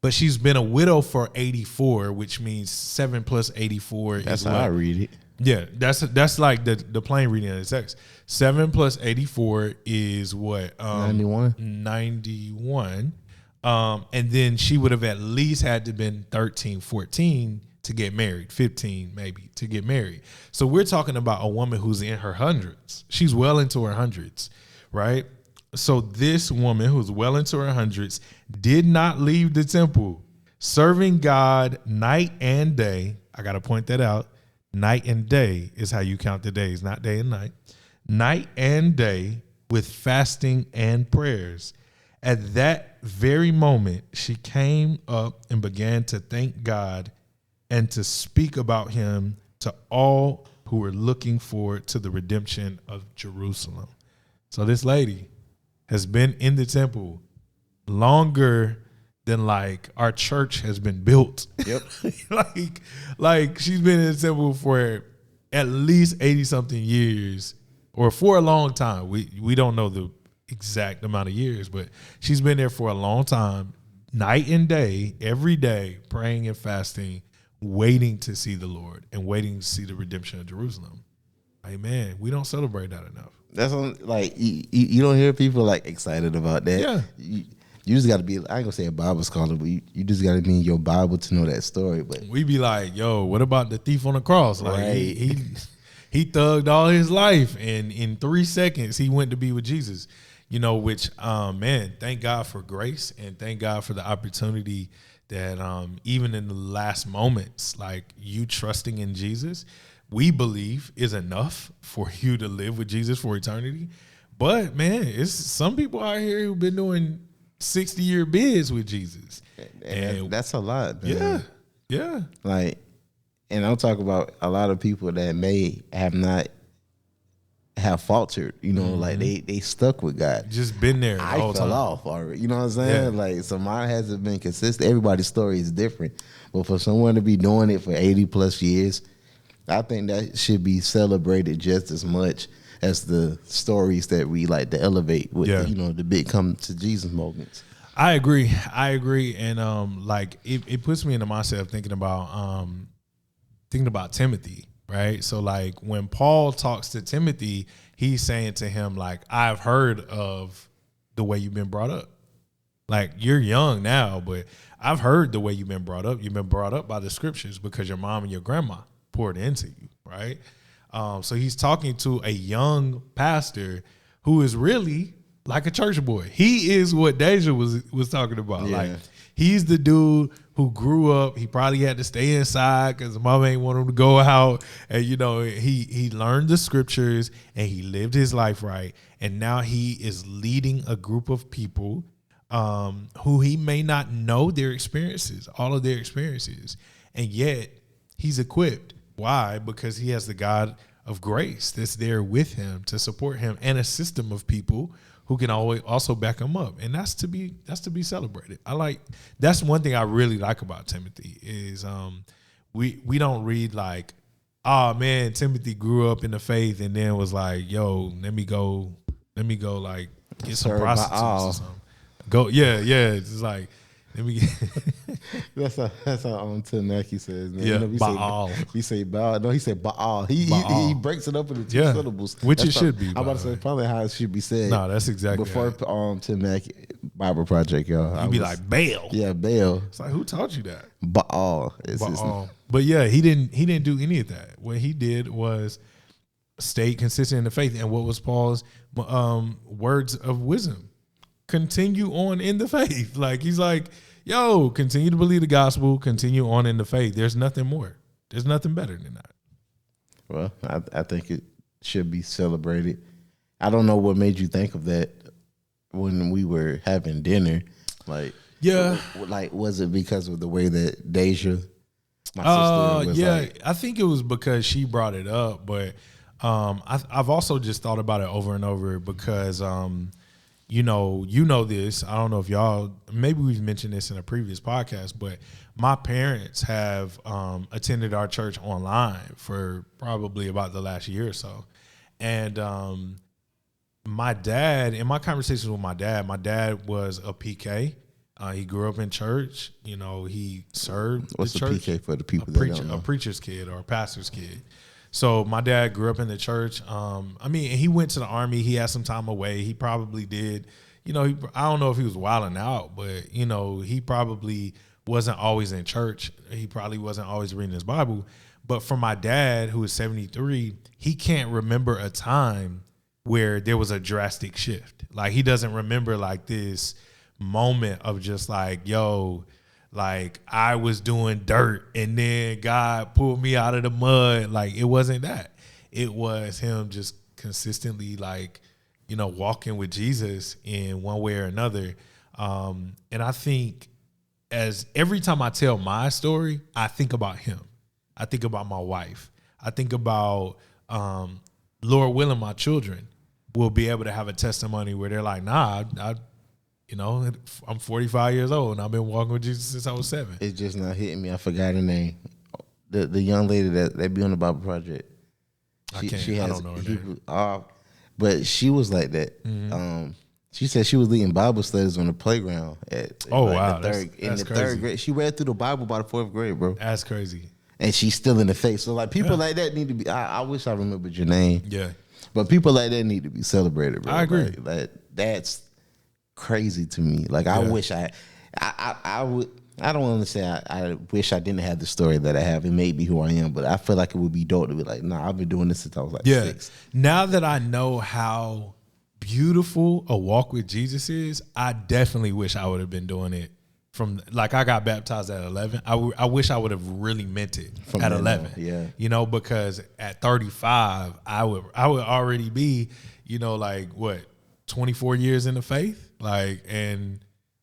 but she's been a widow for 84, which means 7 plus 84. That's how I read it. Yeah, that's like the plain reading of the text. 7 plus 84 is what? 91. 91. And then she would have at least had to been 13, 14 to get married, 15 maybe to get married. So we're talking about a woman who's in her hundreds. She's well into her hundreds, right? So this woman who's well into her hundreds did not leave the temple Serving God night and day. I got to point that out. Night and day is how you count the days, not day and night. Night and day with fasting and prayers. At that very moment, she came up and began to thank God and to speak about him to all who were looking forward to the redemption of Jerusalem. So this lady has been in the temple longer than like our church has been built. Yep. like she's been in the temple for at least 80 something years, or for a long time. We don't know the exact amount of years, but she's been there for a long time, night and day, every day, praying and fasting, waiting to see the Lord and waiting to see the redemption of Jerusalem. Amen. We don't celebrate that enough. That's like you don't hear people like excited about that. Yeah. You just got to be, I ain't going to say a Bible scholar, but you just got to be in your Bible to know that story. But we be like, yo, what about the thief on the cross? Like right. he thugged all his life, and in 3 seconds he went to be with Jesus. You know, which man, thank God for grace, and thank God for the opportunity that even in the last moments, like you trusting in Jesus, we believe is enough for you to live with Jesus for eternity. But man, it's some people out here who've been doing 60-year bids with Jesus. And that's a lot, man. Yeah. Like, and I'm talking about a lot of people that may have faltered, you know, like they stuck with God. Just been there. I fell off already. You know what I'm saying? Yeah. Like, so mine hasn't been consistent. Everybody's story is different. But for someone to be doing it for 80 plus years, I think that should be celebrated just as much as the stories that we like to elevate with, you know, the big come to Jesus moments. I agree. And like it puts me in the mindset of thinking about Timothy, right? So like when Paul talks to Timothy, he's saying to him, like, I've heard of the way you've been brought up. Like, you're young now, but I've heard the way you've been brought up. You've been brought up by the scriptures because your mom and your grandma poured into you, right? So he's talking to a young pastor who is really like a church boy. He is what Deja was talking about. Yeah. Like, he's the dude who grew up. He probably had to stay inside because his mom ain't want him to go out. And, you know, he learned the scriptures and he lived his life right. And now he is leading a group of people who he may not know their experiences, all of their experiences. And yet he's equipped. Why? Because he has the God of grace that's there with him to support him, and a system of people who can always also back him up. And that's to be celebrated. That's one thing I really like about Timothy is we don't read like, oh man, Timothy grew up in the faith and then was like, yo, let me go like get some prostitutes or something. It's like, let me get that's how Tim Mackey says, man. Yeah, you know, Baal. We say Baal. No, he said Baal. He breaks it up into two syllables. Which that's it should be. I'm about to say probably how it should be said. No, that's exactly before Tim Mackey Bible Project, y'all. You'd be like Baal. Yeah, Baal. It's like, who taught you that? Baal. Baal. But yeah, he didn't do any of that. What he did was stay consistent in the faith. And what was Paul's words of wisdom? Continue on in the faith. Like, he's like, yo, continue to believe the gospel, continue on in the faith. There's nothing more. There's nothing better than that. Well, I think it should be celebrated. I don't know what made you think of that when we were having dinner. Like, like, was it because of the way that Deja, my sister, was like? I think it was because she brought it up, but I've also just thought about it over and over because you know this. I don't know if y'all, maybe we've mentioned this in a previous podcast, but my parents have attended our church online for probably about the last year or so. And my dad, in my conversations with my dad was a PK. He grew up in church. You know, he served What's the church. PK for the people that don't know? A preacher's kid or a pastor's kid. So my dad grew up in the church. I mean, he went to the Army. He had some time away. He probably did. You know, I don't know if he was wilding out, but, you know, he probably wasn't always in church. He probably wasn't always reading his Bible. But for my dad, who is 73, he can't remember a time where there was a drastic shift. Like, he doesn't remember like this moment of just like, yo, like I was doing dirt and then God pulled me out of the mud. Like it wasn't that. It was him just consistently like, you know, walking with Jesus in one way or another. And I think as every time I tell my story, I think about him. I think about my wife. I think about, Lord willing, my children will be able to have a testimony where they're like, nah, you know, I'm 45 years old and I've been walking with Jesus since I was 7. It's just not hitting me. I forgot her name. The young lady that be on the Bible Project. I don't know her name. But she was like that. Mm-hmm. She said she was leading Bible studies on the playground at wow, the third grade. She read through the Bible by the 4th grade, bro. That's crazy. And she's still in the faith. So like people like that need to be. I wish I remembered your name. Yeah. But people like that need to be celebrated, bro. I agree. Like that's crazy to me. Like I wish I would. I don't want to say I wish I didn't have the story that I have. It made me who I am, but I feel like it would be dope to be like, nah, I've been doing this since I was like 6. Now that I know how beautiful a walk with Jesus is, I definitely wish I would have been doing it from, like, I got baptized at 11. I wish I would have really meant it from at 11. Yeah. You know, because at 35, I would already be, you know, like what, 24 years in the faith? Like, and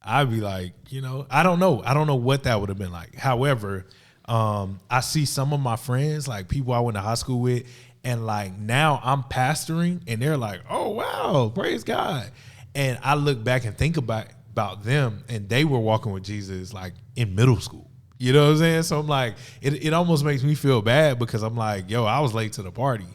I'd be like, you know, I don't know what that would have been like. However, I see some of my friends, like people I went to high school with, and like now I'm pastoring and they're like, oh, wow, praise God. And I look back and think about them, and they were walking with Jesus like in middle school. You know what I'm saying? So I'm like, it almost makes me feel bad because I'm like, yo, I was late to the party.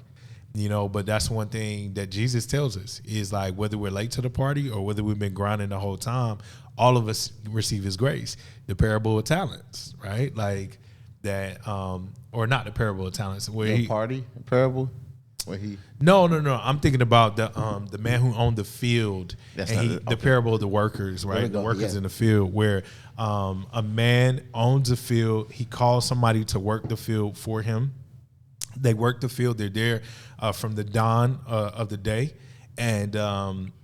You know, but that's one thing that Jesus tells us is like whether we're late to the party or whether we've been grinding the whole time, all of us receive his grace. The parable of talents, right? Like that, or not the parable of talents. Where the party parable? Where he? No. I'm thinking about the man who owned the field. That's and the parable of the workers, right? The workers in the field, where a man owns a field. He calls somebody to work the field for him. They work the field. They're there from the dawn of the day. And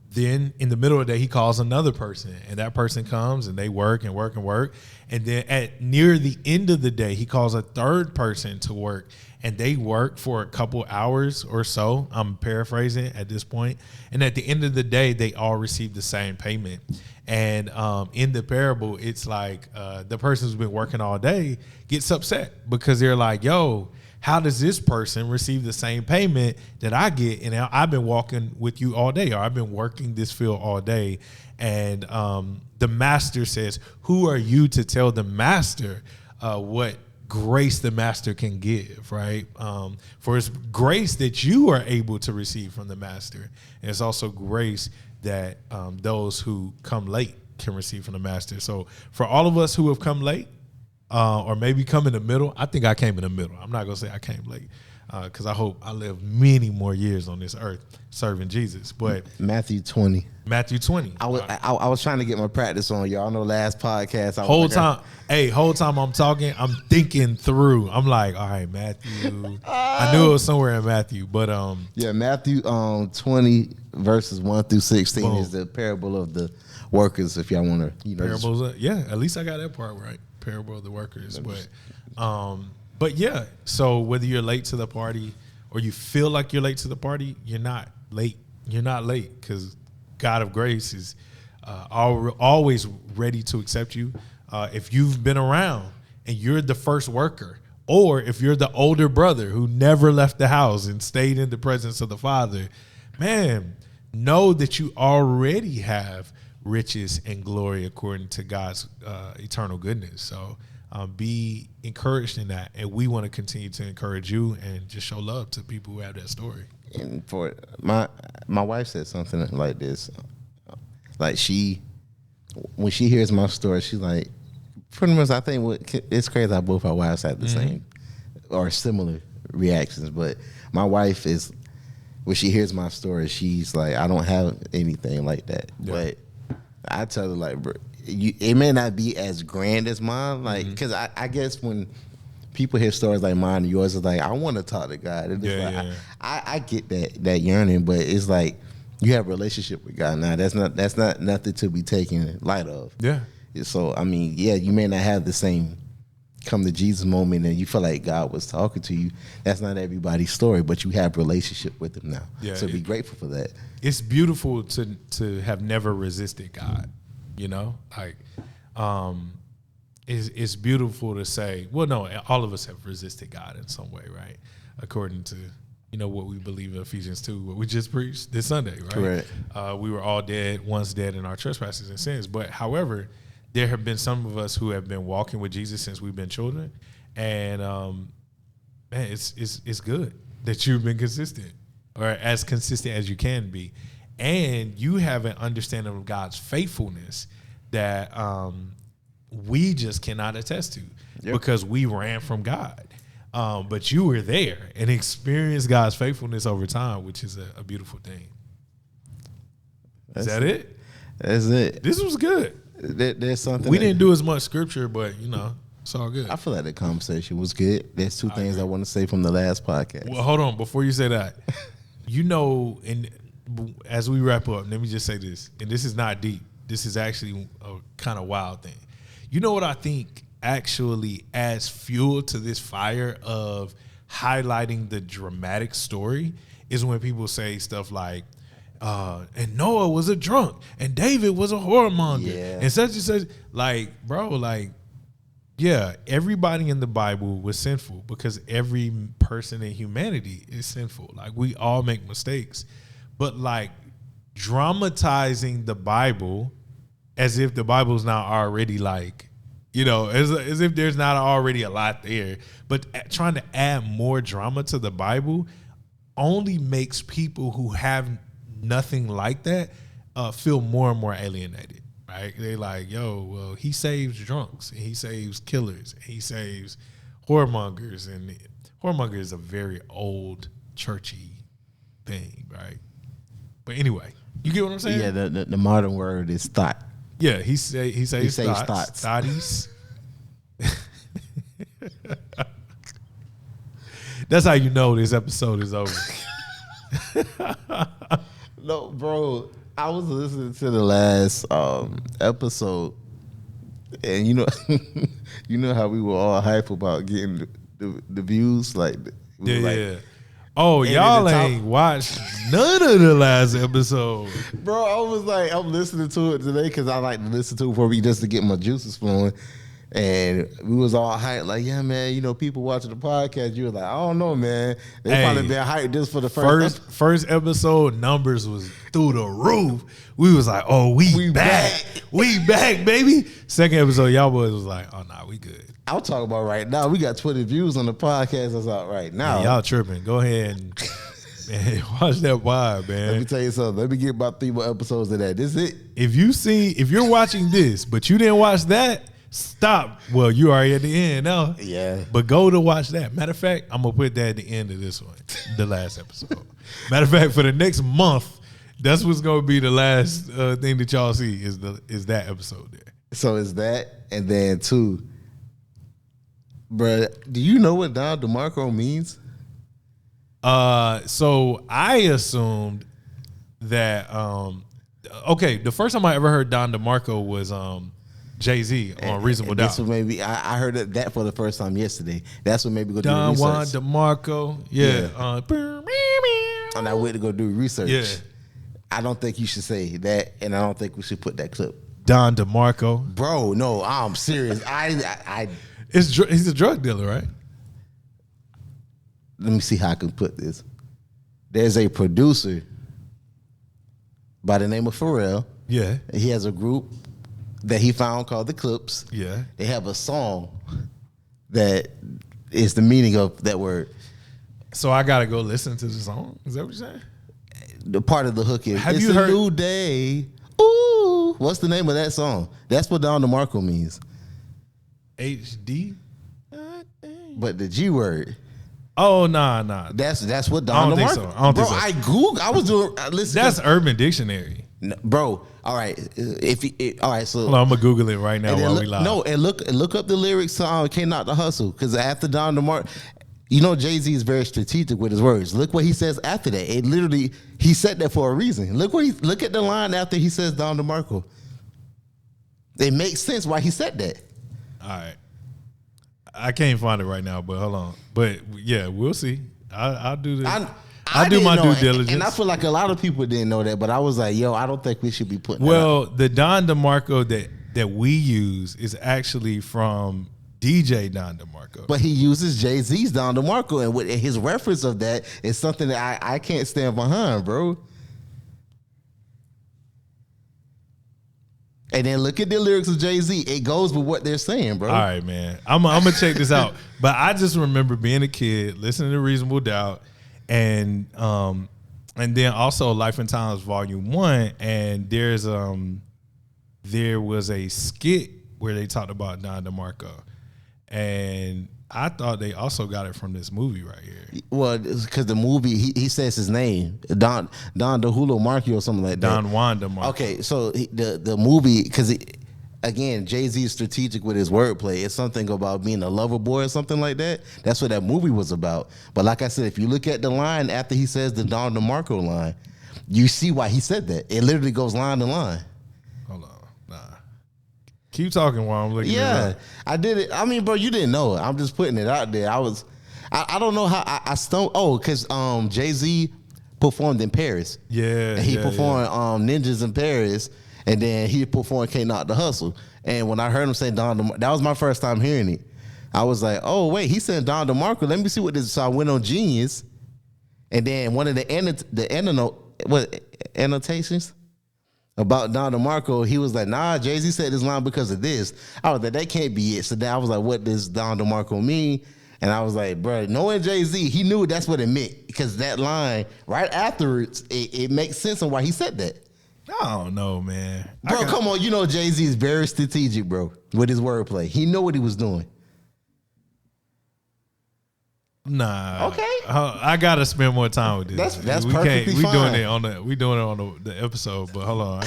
then in the middle of the day, he calls another person. And that person comes and they work and work and work. And then at near the end of the day, he calls a third person to work. And they work for a couple hours or so. I'm paraphrasing at this point. And at the end of the day, they all receive the same payment. And in the parable, it's like the person who's been working all day gets upset because they're like, yo, how does this person receive the same payment that I get? And I've been walking with you all day, or I've been working this field all day. And the master says, who are you to tell the master what grace the master can give, right? For it's grace that you are able to receive from the master. And it's also grace that those who come late can receive from the master. So for all of us who have come late, or maybe come in the middle. I think I came in the middle. I'm not going to say I came late because I hope I live many more years on this earth serving Jesus. But Matthew 20. I was trying to get my practice on. Y'all know last podcast. Whole time I'm talking, I'm thinking through. I'm like, all right, Matthew. I knew it was somewhere in Matthew, but Matthew 20 verses 1 through 16 boom. Is the parable of the workers. If y'all want to, parables. At least I got that part right. Parable of the workers, but yeah. So whether you're late to the party or you feel like you're late to the party, you're not late. You're not late because God of grace is always ready to accept you. If you've been around and you're the first worker, or if you're the older brother who never left the house and stayed in the presence of the Father, man, know that you already have riches and glory according to God's eternal goodness. So be encouraged in that. And we want to continue to encourage you and just show love to people who have that story. And for my wife said something like this. Like when she hears my story, she's like, pretty much, I think it's crazy how both our wives have the same or similar reactions. But my wife is, when she hears my story, she's like, I don't have anything like that. Yeah. But I tell her, like, bro, it may not be as grand as mine, like, because I guess when people hear stories like mine and yours, is like, I want to talk to God. And I get that yearning, but it's like you have a relationship with God now. That's not nothing to be taken light of. Yeah. So I mean, yeah, you may not have the same come to Jesus moment and you feel like God was talking to you. That's not everybody's story, but you have a relationship with him now. Yeah, so be grateful for that. It's beautiful to have never resisted God, you know? Like, it's beautiful to say, well, no, all of us have resisted God in some way, right? According to, you know, what we believe in Ephesians 2, what we just preached this Sunday, right? Correct. We were all once dead in our trespasses and sins. But however, there have been some of us who have been walking with Jesus since we've been children. And, man, it's good that you've been consistent, or as consistent as you can be. And you have an understanding of God's faithfulness that we just cannot attest to because we ran from God. But you were there and experienced God's faithfulness over time, which is a beautiful thing. Is that it? That's it. This was good. There's something. We didn't do as much scripture, but, you know, it's all good. I feel like the conversation was good. There's two things I want to say from the last podcast. Well, hold on. Before you say that, you know, and as we wrap up, let me just say this, and this is not deep. This is actually a kind of wild thing. You know what I think actually adds fuel to this fire of highlighting the dramatic story is when people say stuff like, and Noah was a drunk, and David was a whoremonger, and such and such. Like, bro, like, yeah, everybody in the Bible was sinful because every person in humanity is sinful. Like, we all make mistakes, but like dramatizing the Bible as if the Bible's not already like, you know, as if there's not already a lot there, but trying to add more drama to the Bible only makes people who have nothing like that feel more and more alienated, right? They like, yo, well, he saves drunks, and he saves killers, and he saves whoremongers, and whoremonger is a very old churchy thing, right? But anyway, you get what I'm saying? Yeah, the modern word is thought. Yeah, he saves thoughts. Thotties. That's how you know this episode is over. No, bro, I was listening to the last episode, and you know how we were all hype about getting the views, like yeah. Oh, y'all ain't watched none of the last episode, bro. I was like, I'm listening to it today because I like to listen to it for me just to get my juices flowing. And we was all hyped, like, yeah, man, you know, people watching the podcast. You were like, I don't know, man. They probably been hyped just for the first episode. Numbers was through the roof. We was like, oh, we back. We back, baby. Second episode, y'all boys was like, oh, nah, we good. I'll talk about right now. We got 20 views on the podcast that's out right now. Yeah, y'all tripping. Go ahead and watch that vibe, man. Let me tell you something. Let me get about 3 more episodes of that. This is it. If you're watching this, but you didn't watch that, stop. Well, you already at the end now. Yeah. But go to watch that. Matter of fact, I'm going to put that at the end of this one, the last episode. Matter of fact, for the next month, that's what's going to be the last thing that y'all see is that episode there. So it's that, and then 2. Bruh, do you know what Don DeMarco means? So I assumed that okay, the first time I ever heard Don DeMarco was Jay-Z on Reasonable Doubt. That's what maybe I heard that for the first time yesterday. That's what made me go do Don research. Juan DeMarco, yeah. And I went to go do research. Yeah. I don't think you should say that, and I don't think we should put that clip. Don DeMarco, bro. No, I'm serious. He's a drug dealer, right? Let me see how I can put this. There's a producer by the name of Pharrell. Yeah. He has a group that he found called The Clips. Yeah. They have a song that is the meaning of that word. So I got to go listen to the song? Is that what you're saying? The part of the hook is, have you heard? New day. Ooh. What's the name of that song? That's what Don DeMarco means. HD? But the G word. Oh, nah. That's what Don DeMarco. So. I don't think so. I Googled. I was doing. Listen. That's Urban Dictionary. Bro, all right. All right, so hold on, I'm gonna Google it right now while we live. No, and look up the lyrics to "Can't Not the Hustle" because after Don DeMarco, you know Jay-Z is very strategic with his words. Look what he says after that. It literally he said that for a reason. Look at the line after he says Don DeMarco. It makes sense why he said that. All right. I can't find it right now, but hold on. But yeah, we'll see. I'll do this. I do my due diligence. And I feel like a lot of people didn't know that, but I was like, yo, I don't think we should be putting the Don DeMarco that we use is actually from DJ Don DeMarco. But he uses Jay-Z's Don DeMarco, and his reference of that is something that I can't stand behind, bro. And then look at the lyrics of Jay-Z. It goes with what they're saying, bro. All right, man. I'm gonna check this out. But I just remember being a kid, listening to Reasonable Doubt, and then also Life and Times Volume 1. And there was a skit where they talked about Don DeMarco, and I thought they also got it from this movie right here. Well, because the movie, he says his name, Don DeHulo Markey or something like that. Don Juan DeMarco. Okay, so the movie, because again, Jay-Z is strategic with his wordplay. It's something about being a lover boy or something like that. That's what that movie was about. But like I said, if you look at the line after he says the Don DeMarco line, you see why he said that. It literally goes line to line. Hold on. Nah. Keep talking while I'm looking at it. Yeah, I did it. I mean, bro, you didn't know it. I'm just putting it out there. I don't know how I stoned. Oh, because Jay-Z performed in Paris. Yeah. He performed Ninjas in Paris, and then he performed Can't Knock the Hustle. And when I heard him say Don DeMarco, that was my first time hearing it. I was like, oh, wait, he said Don DeMarco. Let me see what this is. So I went on Genius, and then one of the annotations about Don DeMarco, he was like, nah, Jay-Z said this line because of this. I was like, that can't be it. So then I was like, what does Don DeMarco mean? And I was like, bro, knowing Jay-Z, he knew that's what it meant, because that line right afterwards, it makes sense on why he said that. I don't know, man. Bro, come on. You know Jay-Z is very strategic, bro, with his wordplay. He knew what he was doing. Nah. Okay. I gotta spend more time with this. That's perfectly fine. We doing it on the episode, but hold on.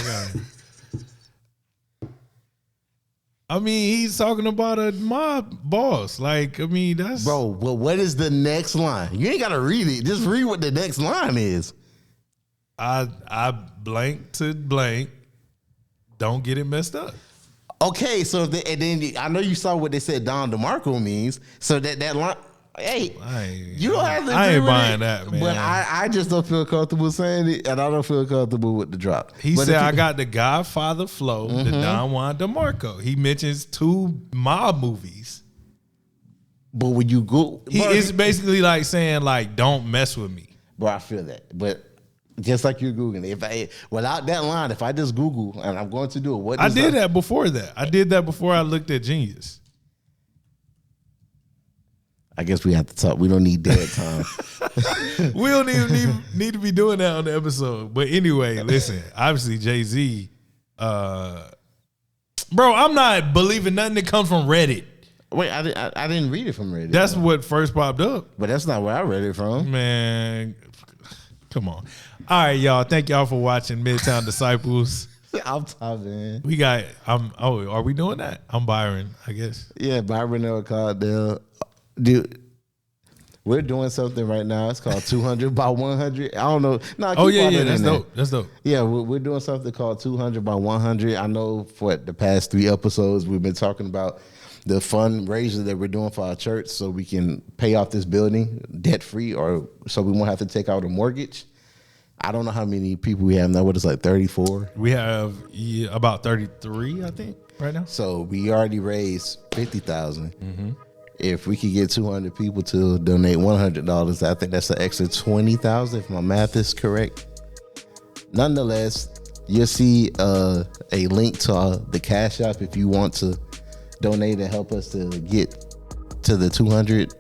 I mean, he's talking about a mob boss. Like, I mean, that's... Bro, well, what is the next line? You ain't got to read it. Just read what the next line is. I blank to blank. Don't get it messed up. Okay, so and then I know you saw what they said Don DeMarco means. So that line... Hey, you don't have to. I ain't buying that, man. But I just don't feel comfortable saying it, and I don't feel comfortable with the drop. He said, I got the Godfather flow, the Don Juan DeMarco. He mentions 2 mob movies. But when you go... It's basically like saying, like, don't mess with me. Bro, I feel that. But just like you're Googling, without that line, if I just Google, and I'm going to do it, I did that before that. I did that before I looked at Genius. I guess we have to talk. We don't need dead time. We don't even need to be doing that on the episode. But anyway, listen. Obviously, Jay-Z. Bro, I'm not believing nothing that comes from Reddit. Wait, I didn't read it from Reddit. That's what first popped up. But that's not where I read it from. Man, come on. All right, y'all. Thank y'all for watching Midtown Disciples. I'm tired, man. We got. Are we doing that? I'm Byron, I guess. Yeah, Byron L. Cardell. Dude, we're doing something right now. It's called 200 by 100. I don't know. No, yeah. That's dope. That's dope. Yeah, we're doing something called 200 by 100. I know for the past 3 episodes, we've been talking about the fundraiser that we're doing for our church so we can pay off this building debt-free, or so we won't have to take out a mortgage. I don't know how many people we have now. What is like 34? We have about 33, I think, right now. So we already raised $50,000. Mm-hmm. If we could get 200 people to donate $100, I think that's an extra $20,000 if my math is correct. Nonetheless, you'll see a link to the Cash App if you want to donate and help us to get to the 200.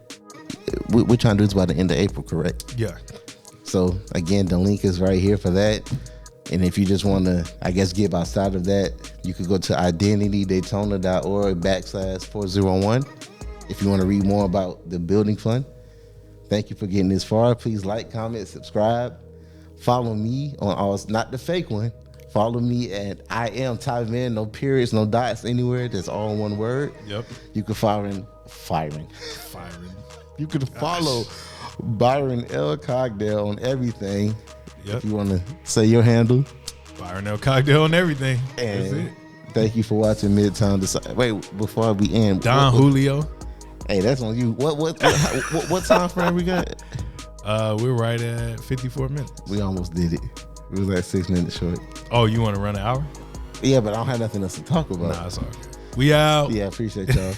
We're trying to do this by the end of April, correct? Yeah. So again, the link is right here for that. And if you just want to, I guess, give outside of that, you could go to identitydaytona.org/401. If you want to read more about the building fund. Thank you for getting this far. Please like, comment, subscribe. Follow me on all, not the fake one. Follow me at I am Tyvan, no periods, no dots anywhere. That's all one word. Yep. You can firing. You can follow Byron L. Cogdell on everything. Yep. If you want to say your handle. Byron L. Cogdell on everything. And that's it. Thank you for watching Midtown. Wait, before we end, Julio. Hey, that's on you. What time frame we got? We're right at 54 minutes. We almost did it. We was like 6 minutes short. Oh, you want to run an hour? Yeah, but I don't have nothing else to talk about. Nah, it's all good. We out. Yeah, appreciate y'all.